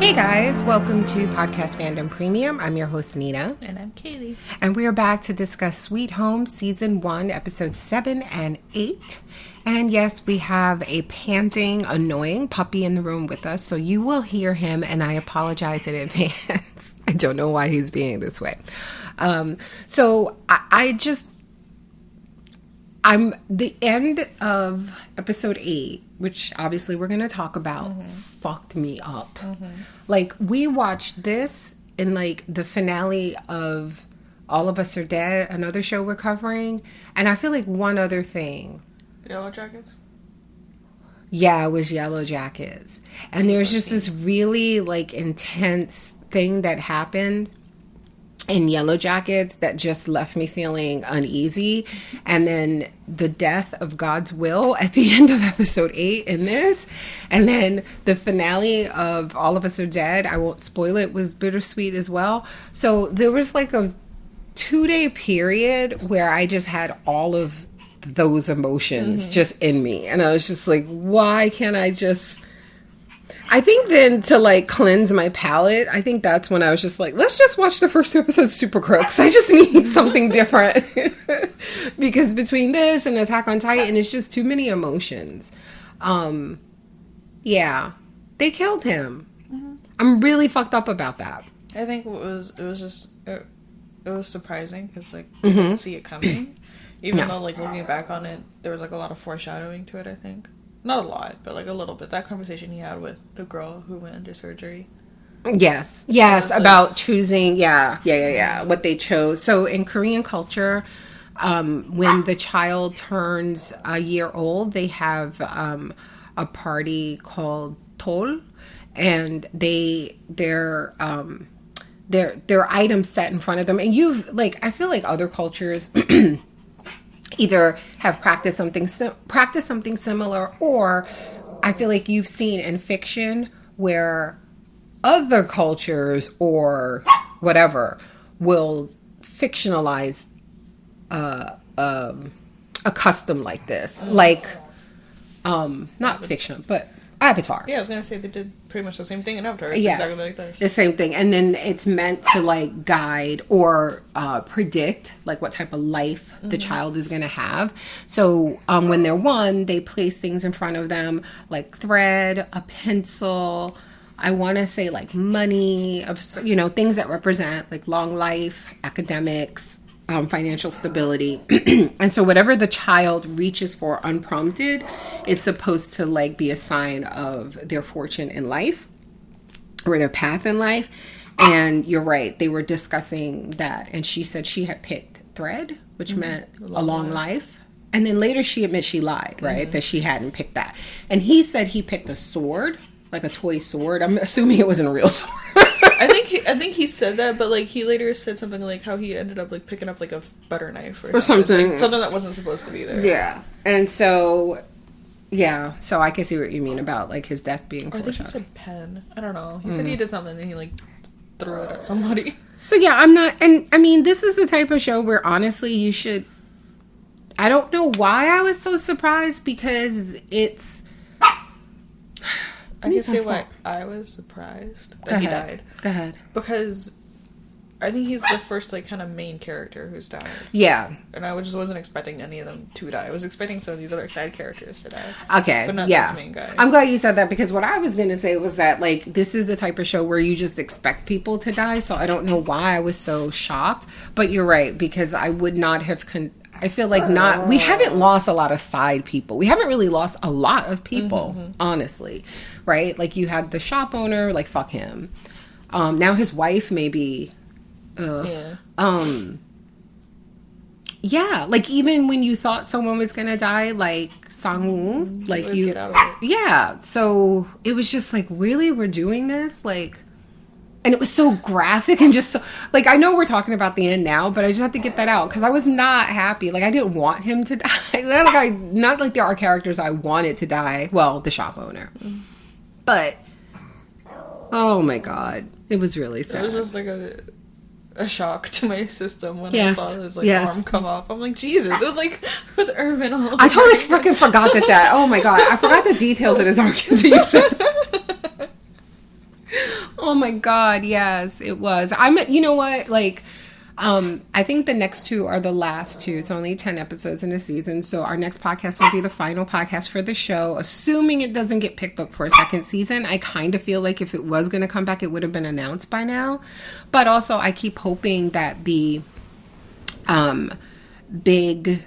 Hey guys, welcome to Podcast Fandom Premium. I'm your host, Nina. And I'm Katie. And we are back to discuss Sweet Home Season 1, Episodes 7 and 8. And yes, we have a panting, annoying puppy in the room with us, so you will hear him, and I apologize in advance. I don't know why he's being this way. I'm the end of episode 8, which obviously we're going to talk about, fucked me up. Like, we watched this in, like, the finale of All of Us Are Dead, another show we're covering. And I feel like one other thing. Yellow Jackets? Yeah, it was Yellow Jackets. And there's just this really, like, intense thing that happened in Yellow Jackets that just left me feeling uneasy. And then the death of God's will at the end of episode 8 in this. And then the finale of All of Us Are Dead, I won't spoil it, was bittersweet as well. So there was like a 2-day period where I just had all of those emotions just in me. And I was just like, why can't I just... I think then to like cleanse my palate, I think that's when I was just like, let's just watch the first 2 episodes of Super Crooks. I just need something different. Because between this and Attack on Titan, it's just too many emotions. Yeah, they killed him. I'm really fucked up about that. I think it was surprising because like we didn't see it coming. Even though like looking back on it, there was like a lot of foreshadowing to it, I think. Not a lot, but like a little bit. That conversation he had with the girl who went into surgery. Yes, about choosing, what they chose. So in Korean culture, when the child turns a year old, they have a party called Tol, and their items set in front of them. And I feel like other cultures either have practiced something similar, or I feel like you've seen in fiction where other cultures or whatever will fictionalize a custom like this, like not fiction, but Avatar. Yeah, I was gonna say they did pretty much the same thing in Avatar. It's exactly like this. The same thing. And then it's meant to like guide or predict like what type of life the child is gonna have. So when they're 1, they place things in front of them like thread, a pencil, I want to say like money, things that represent like long life, academics, financial stability. And so whatever the child reaches for unprompted is supposed to like be a sign of their fortune in life or their path in life. And you're right, they were discussing that, and she said she had picked thread, which meant a long life. And then later she admits she lied, right? That she hadn't picked that. And he said he picked a sword, like a toy sword. I'm assuming it wasn't a real sword. I think he said that, but like he later said something like how he ended up like picking up like a butter knife or something. Like, something that wasn't supposed to be there. Yeah. And so I can see what you mean about like his death being foreshadowed. I think he said pen. I don't know. He said he did something and he like threw it at somebody. So yeah, I'm not, and I mean, this is the type of show where honestly you should, I don't know why I was so surprised, because it's, I can say why I was surprised that he died. Go ahead. Because I think he's the first, like, kind of main character who's died. Yeah. And I just wasn't expecting any of them to die. I was expecting some of these other side characters to die. Okay. But not this main guy. I'm glad you said that, because what I was going to say was that, like, this is the type of show where you just expect people to die. So I don't know why I was so shocked. But you're right, because I would not have... I feel like we haven't lost a lot of side people. We haven't really lost a lot of people, honestly, right? Like, you had the shop owner, like, fuck him. Now his wife, maybe. Yeah, like, even when you thought someone was gonna die, like Sang-woo, like, you get out of it. Yeah, so it was just like, really, we're doing this, like. And it was so graphic and just so... Like, I know we're talking about the end now, but I just have to get that out, because I was not happy. Like, I didn't want him to die. Not like there are characters I wanted to die. Well, the shop owner. But, oh my God. It was really sad. It was just like a shock to my system when I saw his arm come off. I'm like, Jesus. It was like with Irvin. I totally fucking forgot that. Oh my God. I forgot the details of his arm until you said Oh my God, yes, it was. You know what, like, I think the next two are the last two. It's only 10 episodes in a season, so our next podcast will be the final podcast for the show, assuming it doesn't get picked up for a second season. I kind of feel like if it was going to come back, it would have been announced by now. But also, I keep hoping that the big,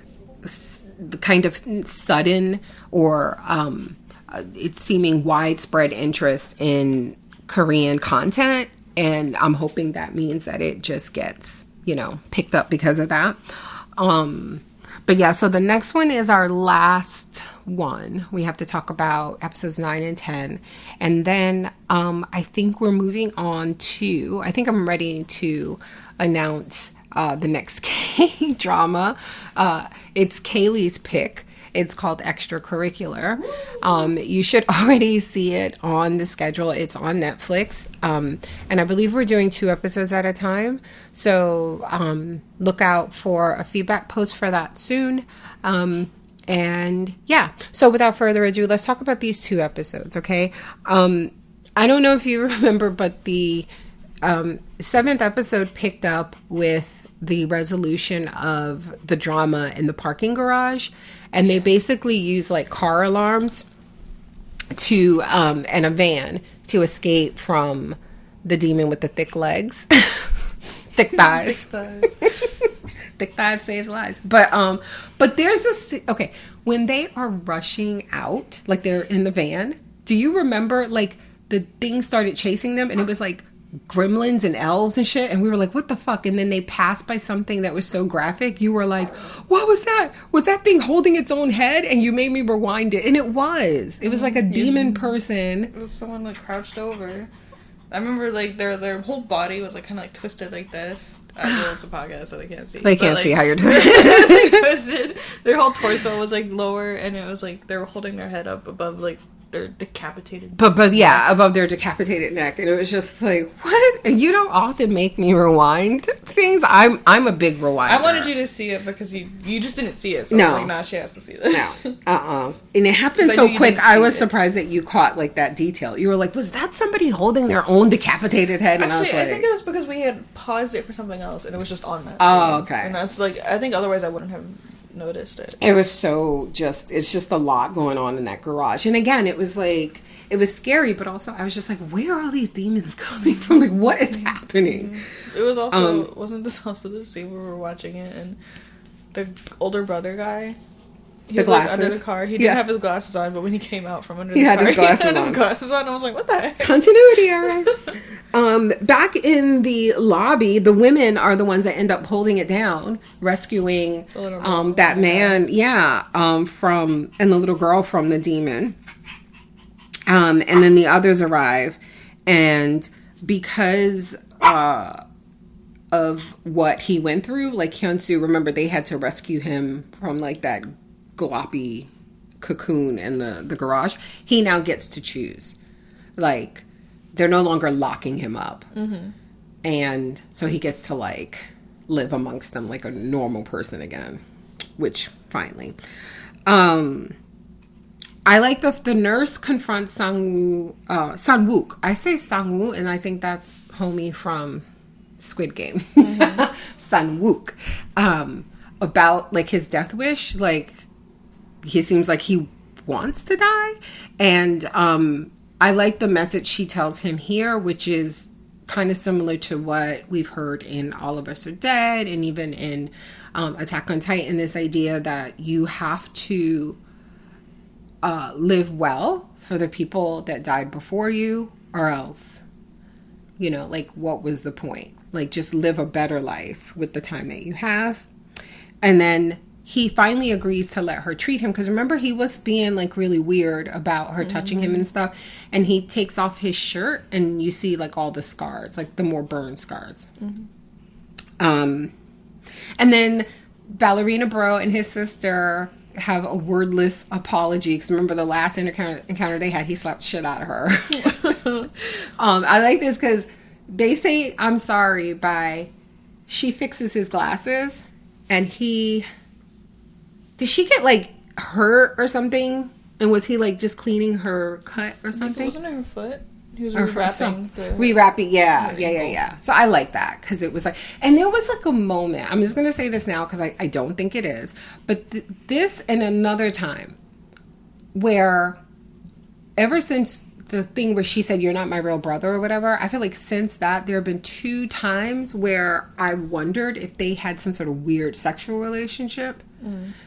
kind of sudden or it's seeming widespread interest in Korean content, and I'm hoping that means that it just gets, picked up because of that. But yeah, so the next one is our last one. We have to talk about episodes 9 and 10. And then I think we're moving on to, I think I'm ready to announce the next K-drama. It's Kaylee's pick. It's called Extracurricular. You should already see it on the schedule. It's on Netflix. And I believe we're doing 2 episodes at a time. So look out for a feedback post for that soon. And yeah, so without further ado, let's talk about these 2 episodes, okay? I don't know if you remember, but the 7th episode picked up with the resolution of the drama in the parking garage. And they basically use like car alarms to and a van to escape from the demon with the thick legs. Thick thighs. Thick thighs save lives. But there's okay, when they are rushing out, like they're in the van, do you remember like the thing started chasing them and it was like gremlins and elves and shit, and we were like, what the fuck? And then they passed by something that was so graphic, you were like, what was that? Was that thing holding its own head? And you made me rewind it, and it was like a demon person. It was someone like crouched over. I remember like their whole body was like kind of like twisted like this. I know it's a podcast, so they can't see. They can't see how you're doing it. Like, twisted. Their whole torso was like lower, and it was like they were holding their head up above like their decapitated but yeah, above their decapitated neck, and it was just like, what? And you don't often make me rewind things. I'm a big rewinder. I wanted you to see it because you just didn't see it, so no. I was like, nah, she has to see this. No. And it happened so quick. I was surprised that you caught like that detail. You were like, was that somebody holding their own decapitated head? And actually, I was like, I think it was because we had paused it for something else, and it was just on that oh, scene. okay. And that's like, I think otherwise I wouldn't have noticed it. It was it's just a lot going on in that garage. And again, it was like, it was scary, but also I was just like, where are all these demons coming from? Like, what is happening? It was also, wasn't this also the scene where we were watching it and the older brother guy, he was like under the car. He didn't have his glasses on, but when he came out from under the car, he had his glasses on. I was like, what the heck? Continuity error. Back in the lobby, the women are the ones that end up holding it down, rescuing that man, from, and the little girl from the demon. And then the others arrive, and because of what he went through, like Hyun-su, remember they had to rescue him from like that gloppy cocoon in the garage. He now gets to choose. Like, they're no longer locking him up. Mm-hmm. And so he gets to like live amongst them like a normal person again, which finally. I like the nurse confronts Sang-wook. I say Sang-woo, and I think that's homie from Squid Game. Mm-hmm. Sang-wook. About like his death wish. Like, he seems like he wants to die. And I like the message she tells him here, which is kind of similar to what we've heard in All of Us Are Dead and even in Attack on Titan, this idea that you have to live well for the people that died before you, or else, like, what was the point? Like, just live a better life with the time that you have. And then he finally agrees to let her treat him, because remember, he was being like really weird about her touching him and stuff. And he takes off his shirt, and you see like all the scars, like the more burn scars. Mm-hmm. And then Ballerina Bro and his sister have a wordless apology, because remember the last encounter they had, he slapped shit out of her. I like this because they say I'm sorry by, she fixes his glasses, and did she get like hurt or something, and was he like just cleaning her cut or something? Wasn't it her foot? He was rewrapping. Yeah. So I like that because it was like, and there was like a moment. I'm just gonna say this now because I don't think it is, but this and another time where, ever since the thing where she said you're not my real brother or whatever, I feel like since that there have been 2 times where I wondered if they had some sort of weird sexual relationship.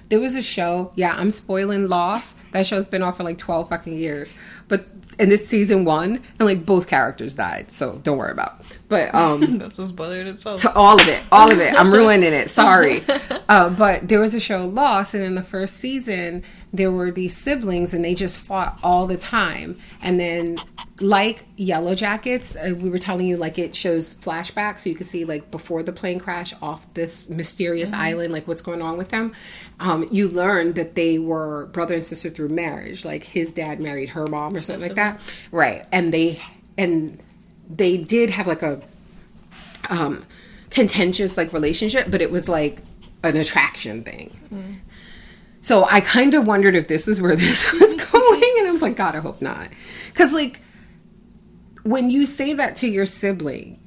There was a show, I'm spoiling Lost. That show's been off for like 12 fucking years. And it's season 1, and like both characters died, so don't worry about it. But that's a spoiler in itself. To all of it. I'm ruining it. Sorry. But there was a show Lost, and in the first season there were these siblings, and they just fought all the time. And then, like Yellow Jackets, we were telling you, like, it shows flashbacks, so you can see like before the plane crash off this mysterious island, like what's going on with them. You learn that they were brother and sister through marriage. Like his dad married her mom or something like that. Right. And they did have like a contentious like relationship, but it was like an attraction thing. So I kind of wondered if this is where this was going, and I was like, God, I hope not. Because like when you say that to your sibling,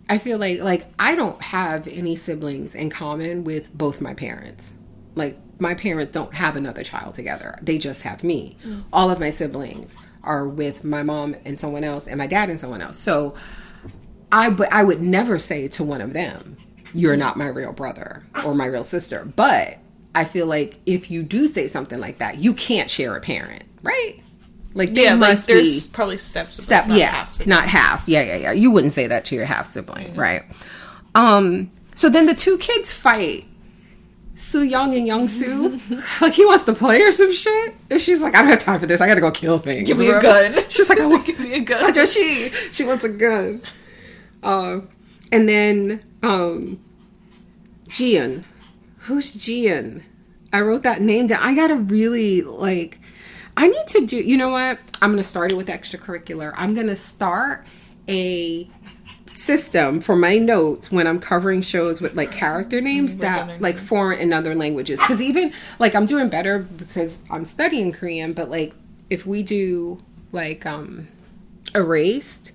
I feel like I don't have any siblings in common with both my parents. Like my parents don't have another child together. They just have me. All of my siblings are with my mom and someone else, and my dad and someone else. So I would never say to one of them, you're not my real brother or my real sister. But I feel like if you do say something like that, you can't share a parent, right? Like there must there's probably steps. Not half. Not half. Yeah. You wouldn't say that to your half sibling, right? So then the 2 kids fight. Soo Young and Hyun-su, like he wants to play or some shit, and she's like, I don't have time for this. I gotta go kill things. Give me a gun. She's like, give me a gun. She wants a gun. And then Jian. Who's Jian? I wrote that name down. I gotta really I need to do. You know what? I'm gonna start it with extracurricular. I'm gonna start a system for my notes when I'm covering shows with like character names that like foreign in other languages, because even like I'm doing better because I'm studying Korean, but like if we do like erased,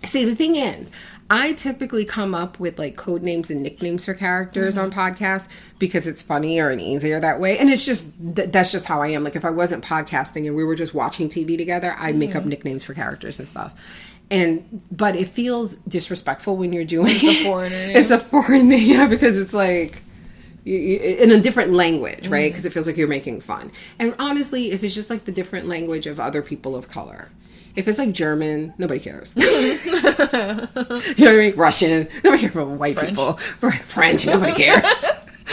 see the thing is I typically come up with like code names and nicknames for characters on podcasts because it's funnier and easier that way. And it's just, that's just how I am. Like if I wasn't podcasting and we were just watching TV together, I'd make up nicknames for characters and stuff. But it feels disrespectful when you're doing It's a foreigner name. It's a foreign name, yeah, because it's like in a different language, right? Because it feels like you're making fun. And honestly, if it's just like the different language of other people of color, if it's like German, nobody cares. You know what I mean? Russian, nobody cares about white people. French, nobody cares.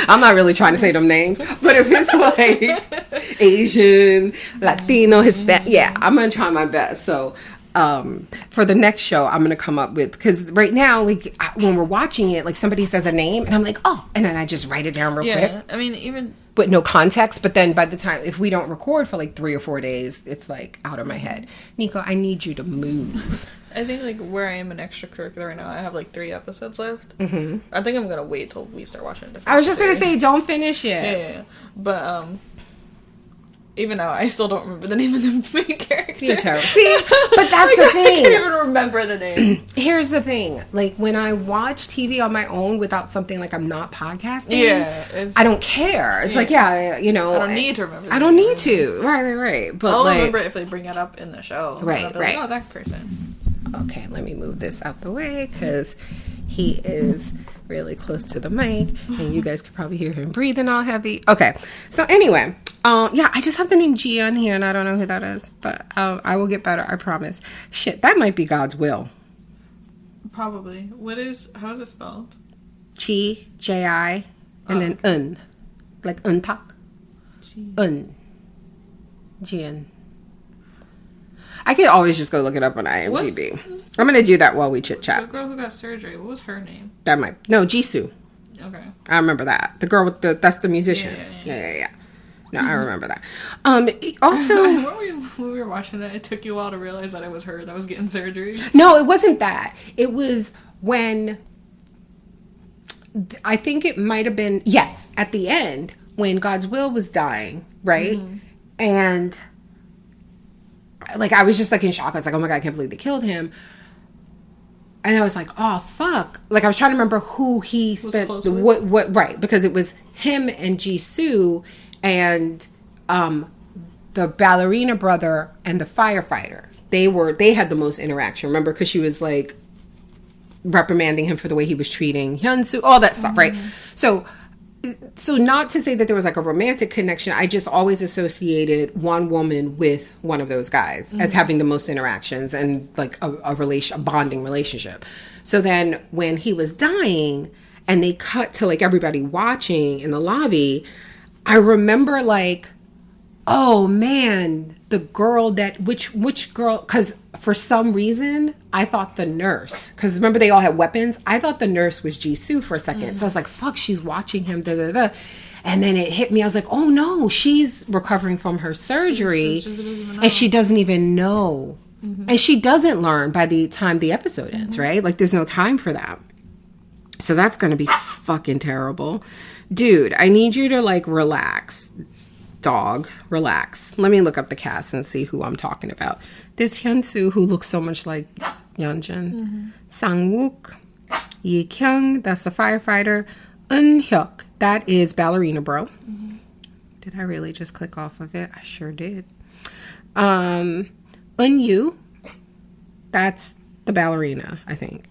I'm not really trying to say them names, but if it's like Asian, Latino, Hispanic, yeah, I'm gonna try my best. So for the next show, I'm gonna come up with, because right now, like when we're watching it, like somebody says a name and I'm like, oh, and then I just write it down real quick. I mean, even with no context. But then by the time, if we don't record for like 3 or 4 days, it's like out of my head. Nico, I need you to move. I think like where I am in extracurricular right now, I have like 3 episodes left. I think I'm gonna wait till we start watching it. I was just gonna say, don't finish it. Yeah. But even now, I still don't remember the name of the main character. You're terrible. See, but that's the thing. I can't even remember the name. Here's the thing. Like, when I watch TV on my own without something, like, I'm not podcasting, I don't care. It's like, you know. I don't need to remember I don't need to. Right. But I'll like, remember if they bring it up in the show. Right. Like, oh, that person. Okay, let me move this out the way, because he is really close to the mic, and you guys could probably hear him breathing all heavy. Okay, so anyway, I just have the name G on here, and I don't know who that is, but I will get better, I promise. Shit, that might be God's will. Probably. How is it spelled? Chi, J-I, and then Un. Like untak. Un. Jian. I could always just go look it up on IMDb. I'm going to do that while we chit-chat. The girl who got surgery, what was her name? No, Jisoo. Okay. I remember that. The girl with that's the musician. Yeah. No, I remember that. Also, when we were watching that, it took you a while to realize that it was her that was getting surgery. No, it wasn't that. It was when, I think it might have been, yes, at the end, when God's Will was dying, right? And like, I was just like in shock. I was like, oh my God, I can't believe they killed him. And I was like, oh, fuck. Like, I was trying to remember who he spent, what, right. Because it was him and Jisoo and the ballerina brother and the firefighter. They had the most interaction, remember? Because she was like reprimanding him for the way he was treating Hyun-su, all that stuff, right? So not to say that there was like a romantic connection. I just always associated one woman with one of those guys as having the most interactions and like a bonding relationship. So then when he was dying and they cut to like everybody watching in the lobby, I remember like, oh man, the girl that, which girl, because for some reason, I thought the nurse, because remember they all had weapons? I thought the nurse was Jisoo for a second. So I was like, fuck, she's watching him, da da da. And then it hit me. I was like, oh no, she's recovering from her surgery. And she doesn't even know. And she doesn't learn by the time the episode ends, right? Like there's no time for that. So that's going to be fucking terrible. Dude, I need you to like relax. Dog, relax. Let me look up the cast and see who I'm talking about. There's Hyun-su, who looks so much like Yeonjun. Sang-wook, Yi-kyung, that's the firefighter. Eun-hyuk, that is ballerina bro. Did I really just click off of it? I sure did. Eun-yu, that's the ballerina, I think.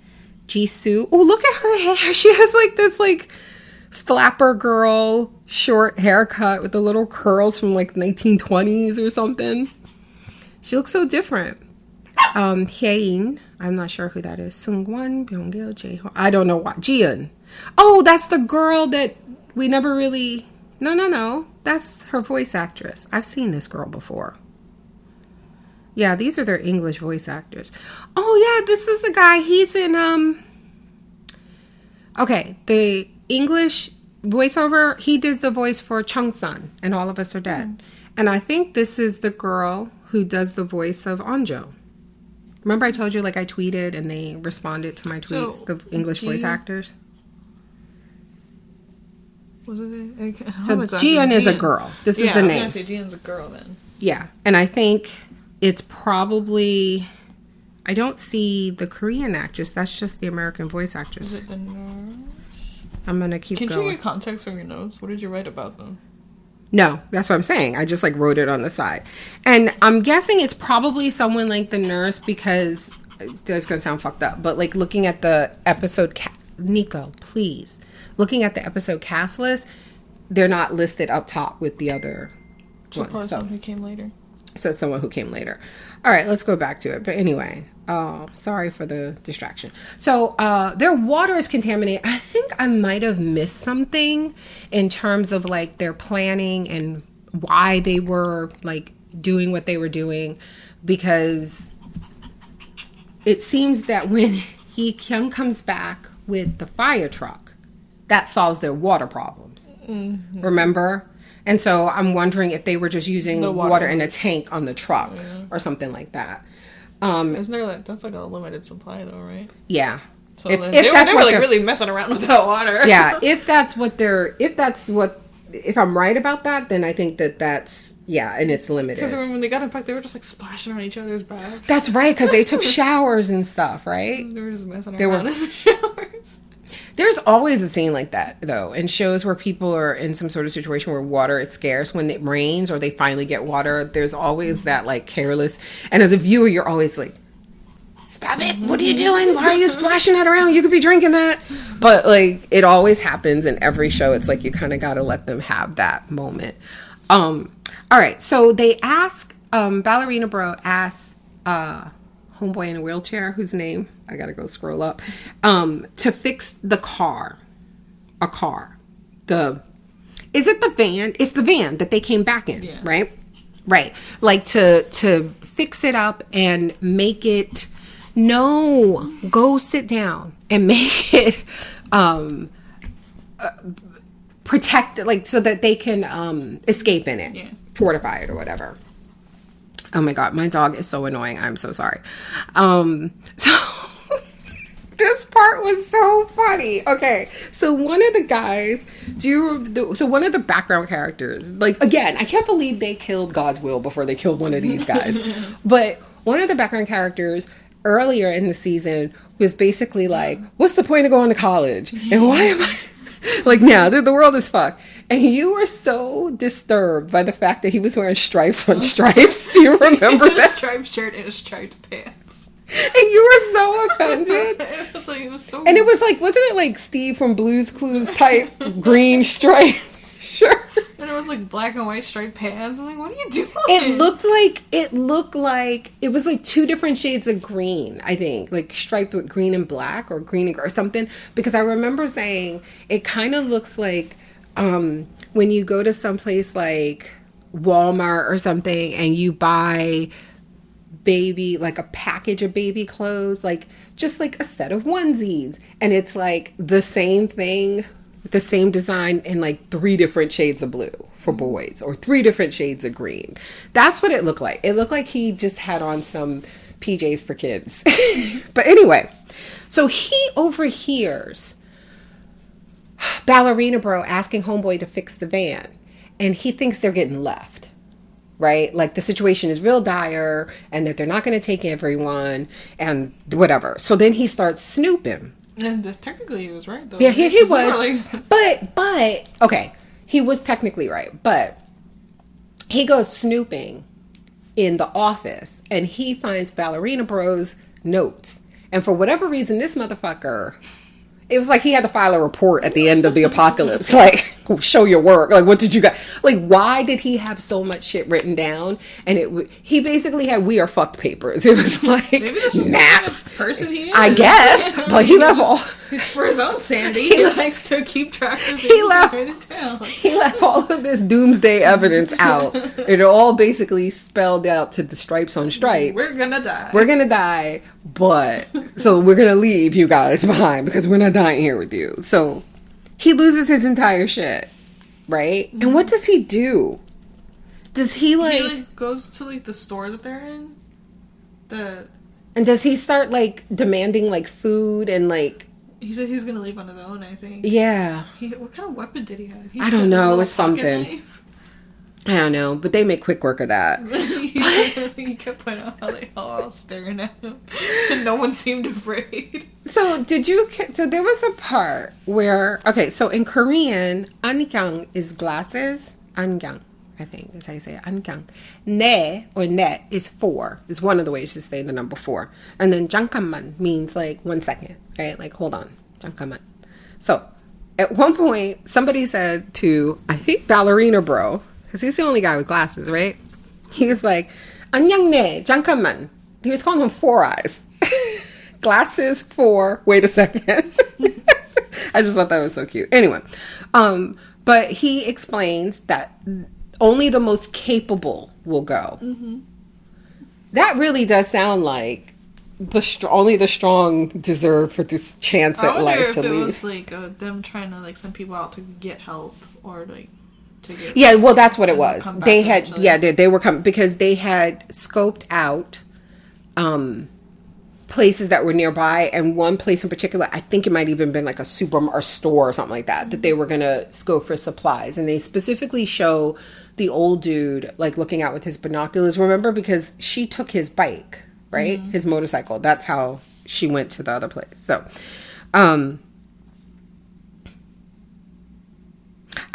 Jisoo, oh, look at her hair. She has like this like flapper girl short haircut with the little curls from like 1920s or something. She looks so different. Hyein, I'm not sure who that is. Seungwon, Byung-gil, Jae-ho. I don't know what. Jiyeon. Oh, that's the girl that we never really. No. That's her voice actress. I've seen this girl before. Yeah, these are their English voice actors. Oh yeah, this is the guy. He's in Okay, the English voiceover, he did the voice for Chung-sun and All of Us Are Dead. And I think this is the girl who does the voice of Onjo. Remember I told you like I tweeted and they responded to my tweets, so, the English voice actors? Was it? So Jiyeon is a girl. This is the name. I was going to say Jiyeon's a girl then. Yeah, and I think it's probably, I don't see the Korean actress. That's just the American voice actress. Is it the nurse? I'm going to keep going. Can you get context from your notes? What did you write about them? No, that's what I'm saying. I just like wrote it on the side. And I'm guessing it's probably someone like the nurse because, this is going to sound fucked up, but like looking at the episode, Nico, please. Looking at the episode cast list, they're not listed up top with the other ones. Probably someone who came later. So someone who came later. All right, let's go back to it. But anyway, sorry for the distraction. So their water is contaminated. I think I might have missed something in terms of like their planning and why they were like doing what they were doing, because it seems that when Hee-kyung comes back with the fire truck, that solves their water problems. Remember? And so I'm wondering if they were just using the water in a tank on the truck or something like that. Isn't there like, that's like a limited supply though, right? Yeah. So if they were like really messing around with that water. Yeah. If I'm right about that, then I think that's, and it's limited. Because when they got it back, they were just like splashing on each other's backs. That's right, because they took showers and stuff, right? They were just messing around in the showers. There's always a scene like that, though, in shows where people are in some sort of situation where water is scarce. When it rains or they finally get water, there's always that, like, careless. And as a viewer, you're always like, stop it. What are you doing? Why are you splashing that around? You could be drinking that. But, like, it always happens in every show. It's like you kind of got to let them have that moment. All right. So they ask, Ballerina Bro asks, homeboy in a wheelchair, whose name I gotta go scroll up, to fix the car. Is it the van? It's the van that they came back in, right? Like to fix it up and make it. No, go sit down and make it protect, like so that they can escape in it, fortify it or whatever. Oh my God, my dog is so annoying. I'm so sorry. So this this part was so funny. Okay, so one of the guys, one of the background characters, like, again, I can't believe they killed God's Will before they killed one of these guys. But one of the background characters earlier in the season was basically like, what's the point of going to college? And why am I... Like, now the world is fucked. And you were so disturbed by the fact that he was wearing stripes on stripes. Do you remember that? A striped shirt and a striped pants. And you were so offended. It was so... And it was like, wasn't it like Steve from Blue's Clues type green stripe shirt? And it was like black and white striped pants. I'm like, what are you doing? It looked like it was like two different shades of green, I think. Like striped with green and black, or green and, or something. Because I remember saying it kind of looks like when you go to someplace like Walmart or something and you buy like a package of baby clothes, like just like a set of onesies, and it's like the same thing, the same design in like 3 different shades of blue for boys, or 3 different shades of green. That's what it looked like. It looked like he just had on some PJs for kids. But anyway, so he overhears Ballerina Bro asking Homeboy to fix the van, and he thinks they're getting left, right? Like the situation is real dire and that they're not going to take everyone and whatever. So then he starts snooping. And technically he was right, though. Yeah, he was. But, okay, he was technically right. But he goes snooping in the office and he finds Ballerina Bro's notes. And for whatever reason, this motherfucker, it was like he had to file a report at the end of the apocalypse. Like, show your work. Like, what did you got? Like, why did he have so much shit written down? And he basically had "we are fucked" papers. It was like naps. The person he is. I guess, but he left all. It's for his own sanity. He likes to keep track of things. He left all of this doomsday evidence out. It all basically spelled out to the stripes on stripes. We're gonna die. We're gonna die, but so we're gonna leave you guys behind because we're not dying here with you. So he loses his entire shit, right? Mm-hmm. And what does he do? Does he like goes to like the store that they're in? And does he start like demanding like food and like? He said he's gonna leave on his own, I think. Yeah. What kind of weapon did he have? I don't know. It was something. Knife? I don't know, but they make quick work of that. He kept pointing out how they all staring at him, and no one seemed afraid. So there was a part where, okay, so in Korean, 안경 is glasses. 안경, I think is how you say it. 안경. 네 or net is 4. Is one of the ways to say the number 4. And then 잠깐만 means like 1 second, right? Like hold on, 잠깐만. So at one point, somebody said to, I think, Ballerina Bro, because he's the only guy with glasses, right? He was like, 안녕 네, 잠깐만. He was calling him 4 eyes. Glasses 4. Wait a second. I just thought that was so cute. Anyway, but he explains that only the most capable will go. Mm-hmm. That really does sound like only the strong deserve for this chance at life to leave. I wonder if it was like them trying to like send people out to get help or like to get. Yeah, well, that's what it was. They had they were coming because they had scoped out places that were nearby, and one place in particular, I think it might even been like a supermarket or store or something like that, that they were gonna go for supplies. And they specifically show the old dude like looking out with his binoculars, remember, because she took his bike, right? Mm-hmm. His motorcycle. That's how she went to the other place. So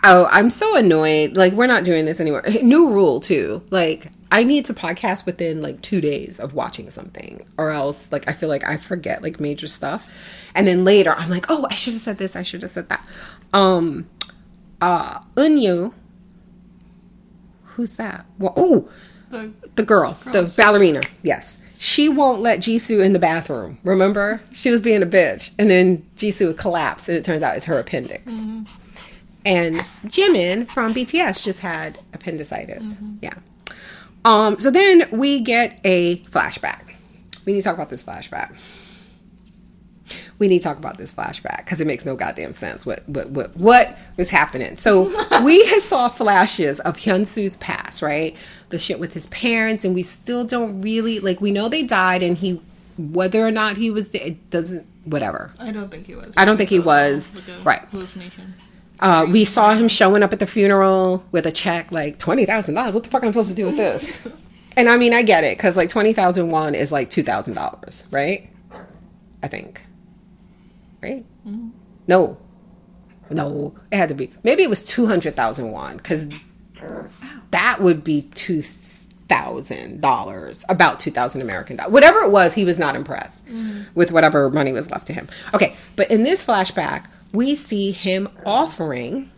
I'm so annoyed. Like, we're not doing this anymore. New rule too. Like, I need to podcast within like 2 days of watching something, or else like I feel like I forget like major stuff, and then later I'm like, oh, I should have said this, I should have said that. Eun-yu, who's that? Well, the girl, the ballerina. Yes, she won't let Jisoo in the bathroom. Remember, she was being a bitch, and then Jisoo would collapse, and it turns out it's her appendix. Mm-hmm. And Jimin from BTS just had appendicitis. Mm-hmm. Yeah. So then we get a flashback. We need to talk about this flashback. Because it makes no goddamn sense what was happening. So we saw flashes of Hyun-su's past, right? The shit with his parents, and we still don't really, like, we know they died and he whether or not he was there, it doesn't, whatever. I don't think he was. I don't think he was. Like right. Hallucination. We saw him showing up at the funeral with a check, like $20,000. What the fuck am I supposed to do with this? And I mean, I get it, because like 20,000 won is like $2,000, right? I think. Right? Mm-hmm. No, it had to be. Maybe it was 200,000 won, because that would be $2,000, about 2,000 American dollars. Whatever it was, he was not impressed with whatever money was left to him. Okay, but in this flashback, we see him offering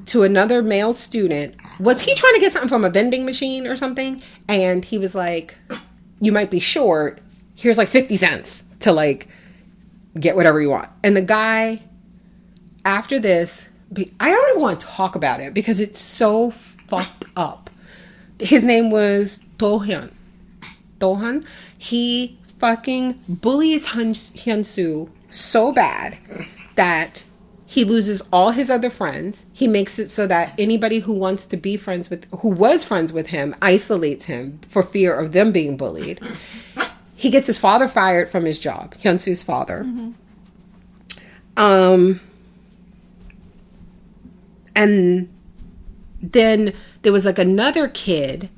to another male student. Was he trying to get something from a vending machine or something? And he was like, you might be short. Here's like 50 cents to like get whatever you want. And the guy, after this, I don't even want to talk about it because it's so fucked up. His name was Hyun. He fucking bullies Hyun-su so bad that he loses all his other friends. He makes it so that anybody who wants to be friends with, who was friends with him, isolates him for fear of them being bullied. He gets his father fired from his job, Hyun-su's father. And then there was like another kid.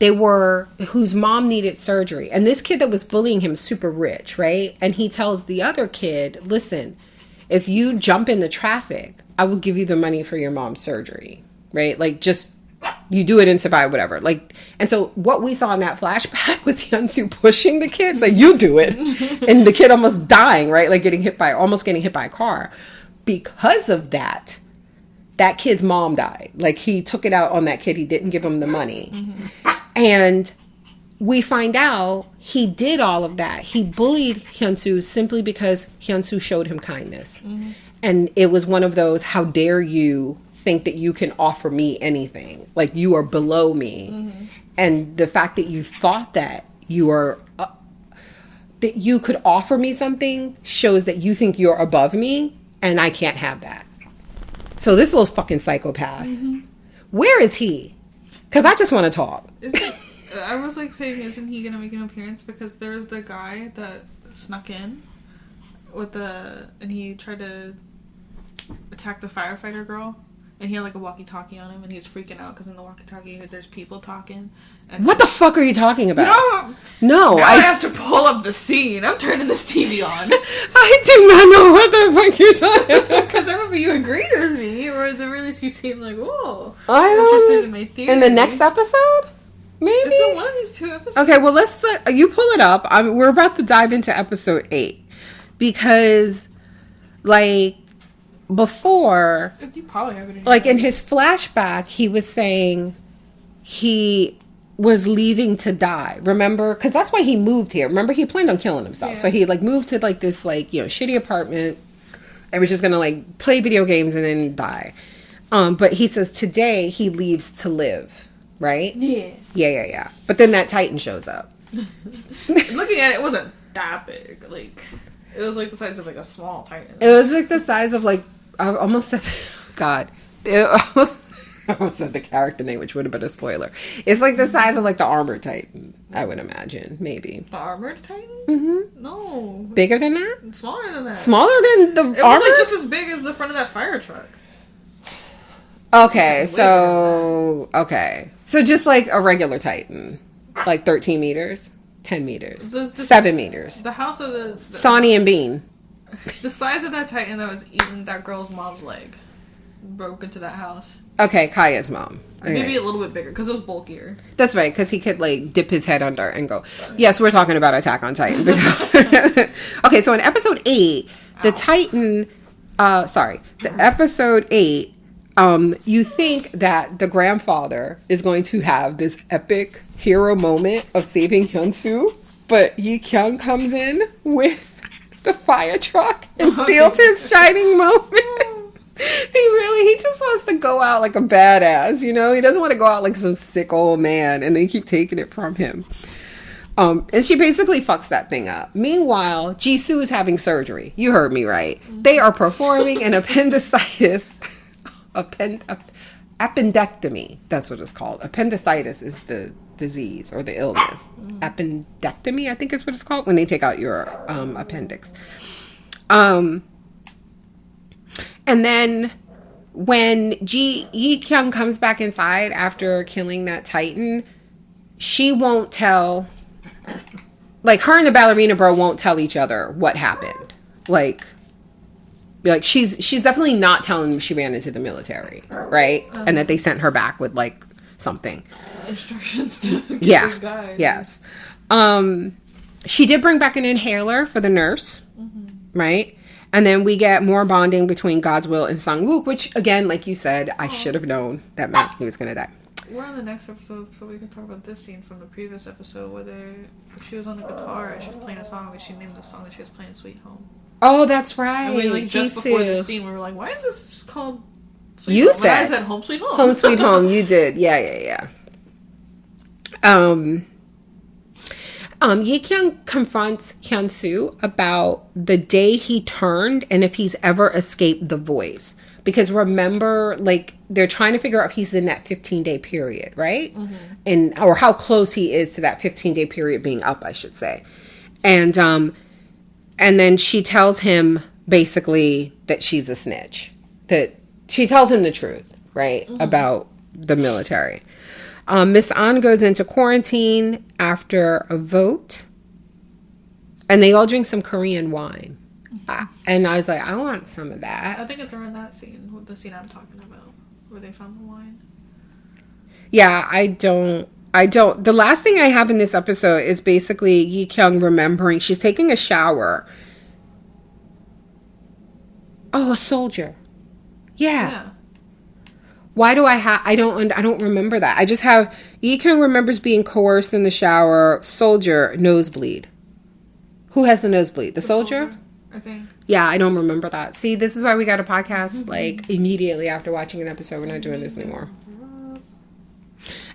Whose mom needed surgery. And this kid that was bullying him is super rich, right? And he tells the other kid, listen, if you jump in the traffic, I will give you the money for your mom's surgery, right? Like, just, you do it and survive, whatever. Like, and so what we saw in that flashback was Hyun-su pushing the kid, like, you do it. And the kid almost dying, right? Like, almost getting hit by a car. Because of that kid's mom died. Like, he took it out on that kid. He didn't give him the money. And we find out he did all of that. He bullied Hyun-su simply because Hyun-su showed him kindness. And it was one of those, how dare you think that you can offer me anything? Like, you are below me. And the fact that you thought that you are... that you could offer me something shows that you think you're above me, and I can't have that. So this little fucking psychopath, where is he? Because I just want to talk. I was like saying, isn't he going to make an appearance? Because there's the guy that snuck in and he tried to attack the firefighter girl. And he had like a walkie-talkie on him, and he was freaking out because in the walkie-talkie there's people talking. And what the fuck are you talking about? No, I have to pull up the scene. I'm turning this TV on. I do not know what the fuck you're talking about. Because I remember you agreed with me, or the release you seemed like, whoa, I'm interested in my theory. In the next episode? Maybe? It's in one of these 2 episodes. Okay, well, you pull it up. We're about to dive into episode 8. Because, like, before, you probably have it like in his flashback, he was saying he was leaving to die. Remember? Because that's why he moved here. Remember, he planned on killing himself. Yeah. So he like moved to like this like, you know, shitty apartment and was just gonna like play video games and then die. But he says today he leaves to live. Right? Yeah. But then that Titan shows up. Looking at it, it wasn't that big. Like, it was like the size of like a small Titan. It was like the size of like, I almost said, God, I almost said the character name, which would have been a spoiler. It's like the size of like the armored Titan, I would imagine, maybe. The armored Titan? Mm-hmm. No. Bigger than that? Smaller than that. Smaller than the armor? It was like just as big as the front of that fire truck. Okay, so just like a regular Titan, like 13 meters, 10 meters, 7 meters. The house of the Sonny and Bean. The size of that Titan that was eating that girl's mom's leg broke into that house. Okay, Kaya's mom. Okay. Maybe a little bit bigger because it was bulkier. That's right, because he could like dip his head under and go. Yes, we're talking about Attack on Titan. Okay, so in episode 8, the Titan. Episode 8. You think that the grandfather is going to have this epic hero moment of saving Hyun-su, but Yi-kyung comes in with the fire truck and steals his shining moment. He just wants to go out like a badass, you know? He doesn't want to go out like some sick old man, and they keep taking it from him. And she basically fucks that thing up. Meanwhile, Jisoo is having surgery. You heard me right. They are performing an appendicitis. appendectomy. That's what it's called. Appendicitis is the disease or the illness. Appendectomy, I think is what it's called, when they take out your appendix. And then when Yi-kyung comes back inside after killing that Titan, she won't tell, like, her and the ballerina bro won't tell each other what happened. Like she's definitely not telling them she ran into the military, right? And that they sent her back with, like, something. Instructions to get this guy. Yes. She did bring back an inhaler for the nurse, right? And then we get more bonding between Godswill and Sung-wook, which, again, like you said, I should have known that meant he was going to die. We're on the next episode, so we can talk about this scene from the previous episode where she was on the guitar and she was playing a song, and she named the song that she was playing "Sweet Home." Oh, that's right. And we, like, just before the scene, we were like, "Why is this called Sweet You Home?" said, I said "Home Sweet Home." Home Sweet Home. You did, yeah. Yi-kyung confronts Hyun-su about the day he turned and if he's ever escaped the voice. Because remember, like, they're trying to figure out if he's in that 15-day period, right? Or how close he is to that 15-day period being up, I should say. And then she tells him, basically, that she's a snitch. That she tells him the truth, right? About the military. Miss An goes into quarantine after a vote. And they all drink some Korean wine. And I was like, I want some of that. I think it's around that scene, the scene I'm talking about, where they found the wine. Yeah, I don't. The last thing I have in this episode is basically Yi-kyung remembering she's taking a shower. Oh, a soldier. Yeah. Why do I don't remember that. I just have Yi-kyung remembers being coerced in the shower. Soldier, nosebleed. Who has the nosebleed? The soldier? I think. Yeah, I don't remember that. See, this is why we got a podcast, like, immediately after watching an episode. We're not doing this anymore.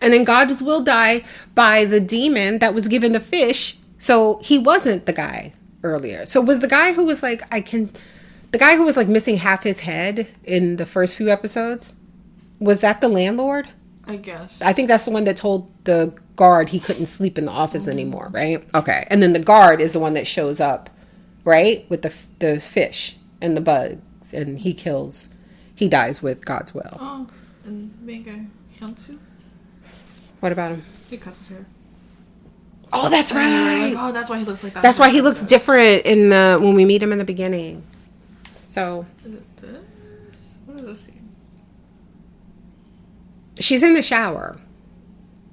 And then Gods will die by the demon that was given the fish. So he wasn't the guy earlier. So was the guy who was like, the guy who was like missing half his head in the first few episodes, was that the landlord? I guess. I think that's the one that told the guard he couldn't sleep in the office anymore, right? Okay. And then the guard is the one that shows up, right? With the fish and the bugs. And he dies with God's will. Oh, and main guy, Hyun-su? What about him? He cuts his hair. Oh, that's right. Like, oh, that's why he looks like that. That's why he looks different when we meet him in the beginning. So. Is it this? What is this scene? She's in the shower.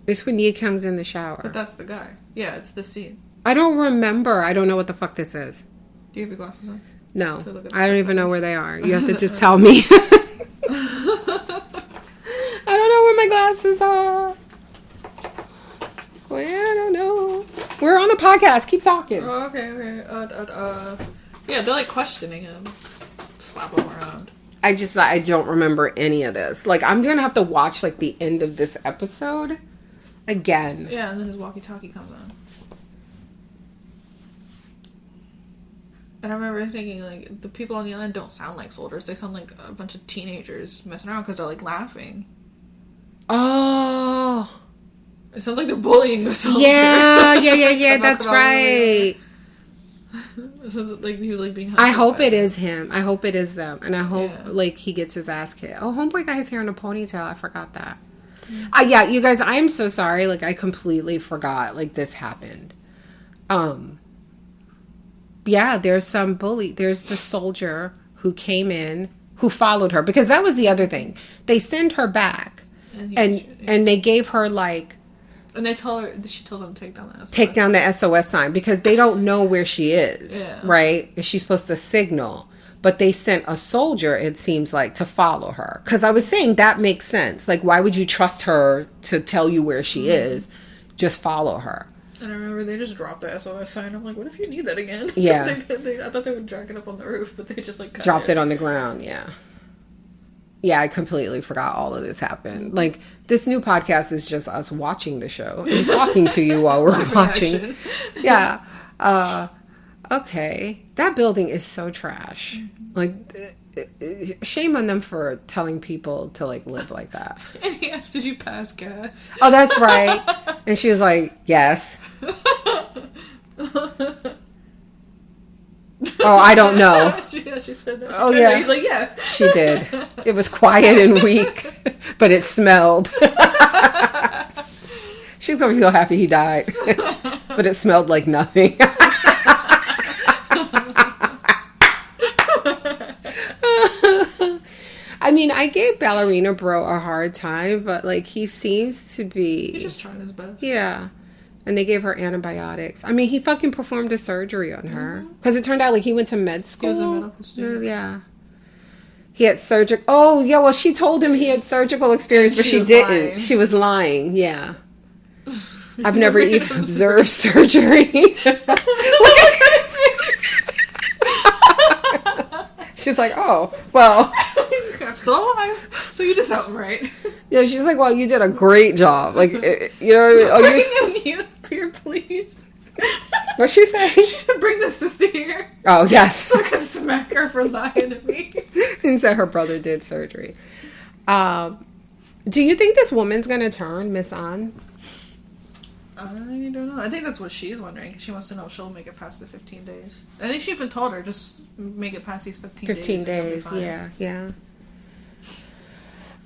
It's when Yi-kyung's in the shower. But that's the guy. Yeah, it's this scene. I don't remember. I don't know what the fuck this is. Do you have your glasses on? No. I don't even know where they are. You have to just tell me. I don't know where my glasses are. Well, I don't know. We're on the podcast. Keep talking. Oh, okay. Yeah, they're like questioning him. Slap him around. I don't remember any of this. Like, I'm gonna have to watch like the end of this episode again. Yeah, and then his walkie-talkie comes on. And I remember thinking, like, the people on the island don't sound like soldiers. They sound like a bunch of teenagers messing around because they're, like, laughing. Oh. It sounds like they're bullying the soldier. Yeah, that's right. Like, he was, like, being... I hope it is him. I hope it is them. And I hope, like, he gets his ass kicked. Oh, homeboy got his hair in a ponytail. I forgot that. Yeah, you guys, I'm so sorry. Like, I completely forgot, like, this happened. Yeah, there's some bully. There's the soldier who came in, who followed her. Because that was the other thing. They send her back. And they gave her, like... And she tells them to take down the SOS. Take down the SOS sign. Because they don't know where she is. Right? She's supposed to signal. But they sent a soldier, it seems like, to follow her. Because I was saying that makes sense. Like, why would you trust her to tell you where she is? Just follow her. And I remember they just dropped the SOS sign. I'm like, what if you need that again? Yeah. I thought they would jack it up on the roof, but they just, like, dropped it on the ground, yeah. Yeah, I completely forgot all of this happened. Like, this new podcast is just us watching the show and talking to you while we're watching. Yeah. Okay. That building is so trash. Like, shame on them for telling people to like live like that. And he asked, did you pass gas? Oh, that's right. And she was like, yes. Oh, I don't know. Yeah, she said that. Oh, yeah. He's like, yeah. She did. It was quiet and weak, but it smelled. She's going to be so happy he died. But it smelled like nothing. I mean, I gave Ballerina Bro a hard time, but, like, he seems to be... He's just trying his best. Yeah. And they gave her antibiotics. I mean, he fucking performed a surgery on her. Because it turned out, like, he went to med school. He was a medical student. Yeah. He had surgical... Oh, yeah, well, she told him he had surgical experience, but she didn't. Lying. She was lying, yeah. I've never even observed surgery. She's like, oh, well... I'm still alive, so you did something right. Yeah, she's like, well, you did a great job. Like, you know what I mean? Oh, you here, please. What'd she say? She said, bring the sister here. Oh, yes. So I could smack her for lying to me. And said her brother did surgery. Do you think this woman's going to turn Miss An? I don't know. I think that's what she's wondering. She wants to know if she'll make it past the 15 days. I think she even told her, just make it past these 15 days. 15 days, yeah.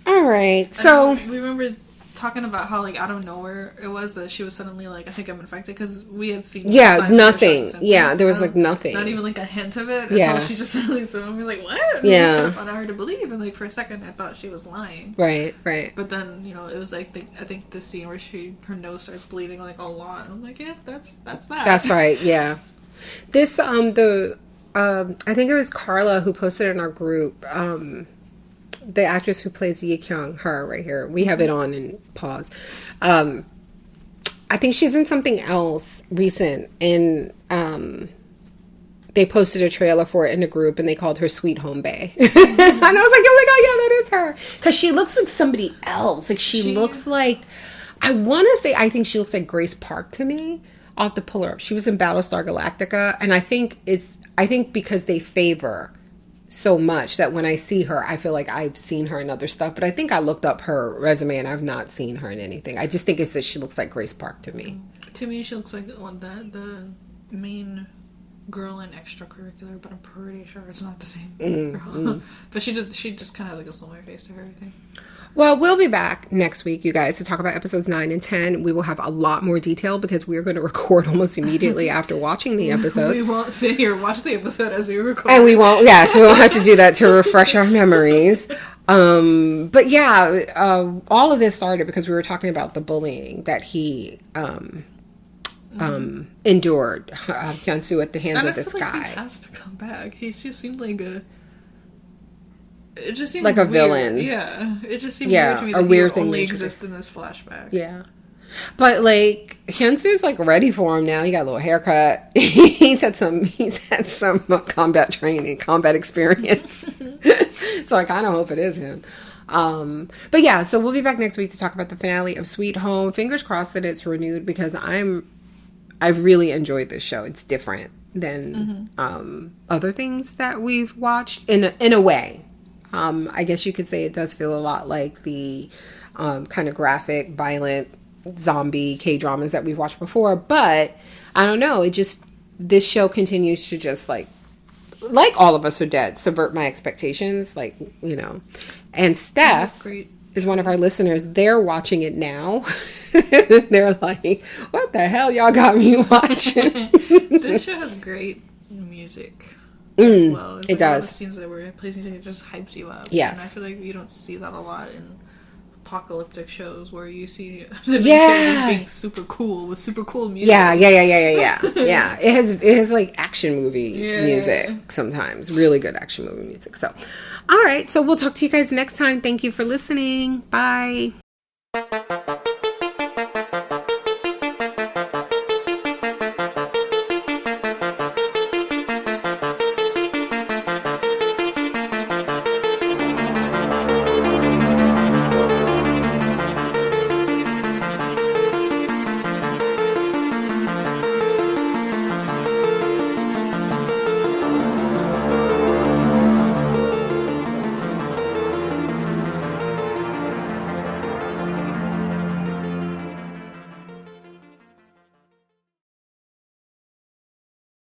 All right, so... We remember talking about how, like, out of nowhere it was that she was suddenly like, I think I'm infected, because we had seen... Yeah, nothing. Yeah, there was, like, nothing. Not even, like, a hint of it. Yeah. Until she just suddenly saw me, like, what? And yeah. I found her to believe, and, like, for a second I thought she was lying. Right. But then, you know, it was, like, I think the scene where her nose starts bleeding, like, a lot. And I'm like, yeah, that's that. That's right, yeah. This, I think it was Carla who posted in our group, the actress who plays Yi Kyung, her right here. We have it on and pause. I think she's in something else recent, and they posted a trailer for it in a group, and they called her Sweet Home Bae. And I was like, oh my god, yeah, that is her. Because she looks like somebody else. Like, she looks like, I want to say, I think she looks like Grace Park to me. I'll have to pull her up. She was in Battlestar Galactica, and I think because they favor so much that when I see her, I feel like I've seen her in other stuff. But I think I looked up her resume and I've not seen her in anything. I just think it's that she looks like Grace Park to me. To me, she looks like the main girl in Extracurricular, but I'm pretty sure it's not the same girl. But she just kind of has like a similar face to her, I think. Well, we'll be back next week, you guys, to talk about episodes 9 and 10. We will have a lot more detail because we're going to record almost immediately after watching the episodes. We won't sit here and watch the episode as we record. And we won't have to do that to refresh our memories. But yeah, all of this started because we were talking about the bullying that he endured, Hyun-su, at the hands of this guy. He has to come back. He just seemed like it just seemed like a weird. villain. Yeah, it just seemed weird to me a that weird he thing only exists in this flashback. Yeah. But like, Hyun-su's like ready for him now. He got a little haircut. He's had some combat training, combat experience. So I kind of hope it is him. But yeah, so we'll be back next week to talk about the finale of Sweet Home. Fingers crossed that it's renewed because I've really enjoyed this show. It's different than other things that we've watched in a way. I guess you could say it does feel a lot like the kind of graphic, violent zombie K-dramas that we've watched before. But I don't know. This show continues to just like All of Us Are Dead, subvert my expectations. Like, you know. And Steph is one of our listeners. They're watching it now. They're like, what the hell y'all got me watching? This show has great music. As well. It does. Scenes that were placed music, it just hypes you up. Yes. And I feel like you don't see that a lot in apocalyptic shows where you see the characters being super cool with super cool music. Yeah. Yeah. It has like action movie music sometimes. Really good action movie music. So, all right. So we'll talk to you guys next time. Thank you for listening. Bye.